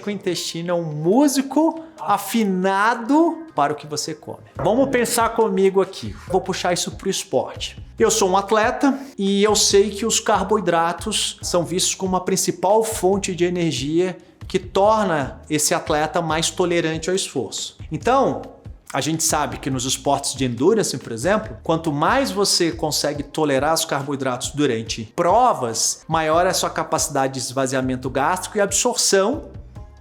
que o intestino é um músico afinado para o que você come. Vamos pensar comigo aqui. Vou puxar isso para o esporte. Eu sou um atleta e eu sei que os carboidratos são vistos como a principal fonte de energia que torna esse atleta mais tolerante ao esforço. Então, a gente sabe que nos esportes de endurance, por exemplo, quanto mais você consegue tolerar os carboidratos durante provas, maior é a sua capacidade de esvaziamento gástrico e absorção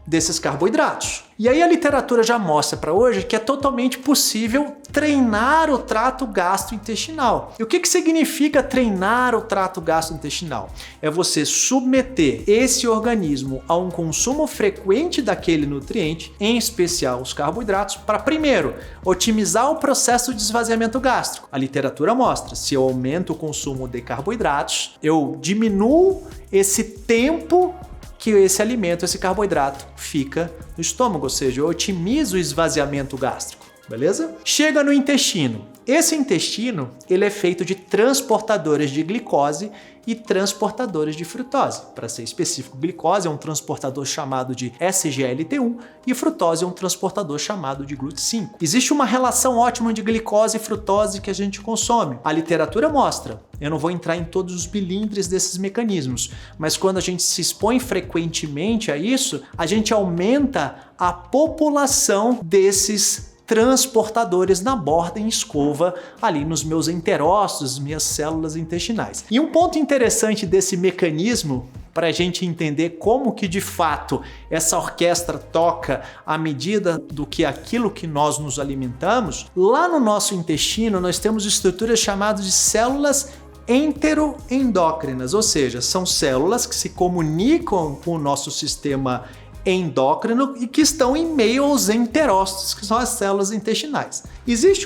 desses carboidratos. E aí a literatura já mostra para hoje que é totalmente possível treinar o trato gastrointestinal. E o que significa treinar o trato gastrointestinal? É você submeter esse organismo a um consumo frequente daquele nutriente, em especial os carboidratos, para primeiro, otimizar o processo de esvaziamento gástrico. A literatura mostra, se eu aumento o consumo de carboidratos, eu diminuo esse tempo que esse alimento, esse carboidrato, fica no estômago, ou seja, eu otimizo o esvaziamento gástrico, beleza? Chega no intestino. Esse intestino, ele é feito de transportadores de glicose e transportadores de frutose. Para ser específico, glicose é um transportador chamado de SGLT1 e frutose é um transportador chamado de GLUT5. Existe uma relação ótima de glicose e frutose que a gente consome. A literatura mostra. Eu não vou entrar em todos os milímetros desses mecanismos, mas quando a gente se expõe frequentemente a isso, a gente aumenta a população desses transportadores na borda em escova, ali nos meus enterócitos, minhas células intestinais. E um ponto interessante desse mecanismo, para a gente entender como que de fato essa orquestra toca à medida do que aquilo que nós nos alimentamos, lá no nosso intestino nós temos estruturas chamadas de células enteroendócrinas, ou seja, são células que se comunicam com o nosso sistema endócrino e que estão em meio aos enterócitos, que são as células intestinais. Existe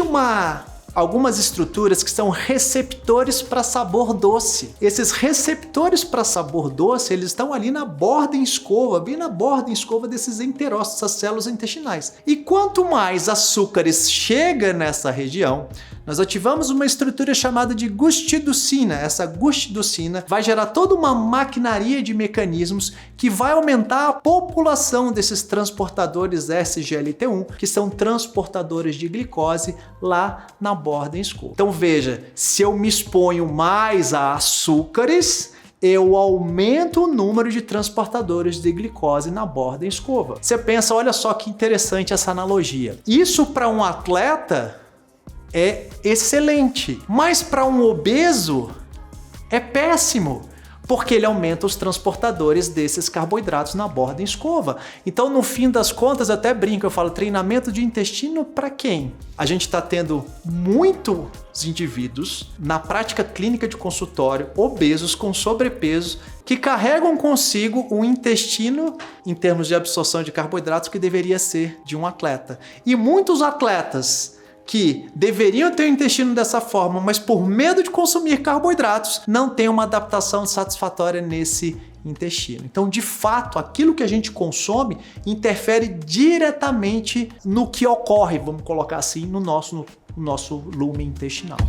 algumas estruturas que são receptores para sabor doce. Esses receptores para sabor doce, eles estão ali na borda em escova, bem na borda em escova desses enterócitos, as células intestinais. E quanto mais açúcares chega nessa região, nós ativamos uma estrutura chamada de gustidocina. Essa gustidocina vai gerar toda uma maquinaria de mecanismos que vai aumentar a população desses transportadores SGLT1, que são transportadores de glicose lá na borda em escova. Então veja, se eu me exponho mais a açúcares, eu aumento o número de transportadores de glicose na borda em escova. Você pensa, olha só que interessante essa analogia. Isso para um atleta é excelente, mas para um obeso é péssimo, porque ele aumenta os transportadores desses carboidratos na borda em escova. Então, no fim das contas, eu até brinco, eu falo, treinamento de intestino para quem? A gente está tendo muitos indivíduos na prática clínica de consultório, obesos com sobrepeso, que carregam consigo o intestino, em termos de absorção de carboidratos, que deveria ser de um atleta. E muitos atletas que deveriam ter o intestino dessa forma, mas por medo de consumir carboidratos, não tem uma adaptação satisfatória nesse intestino. Então, de fato, aquilo que a gente consome interfere diretamente no que ocorre, vamos colocar assim, no nosso lume intestinal.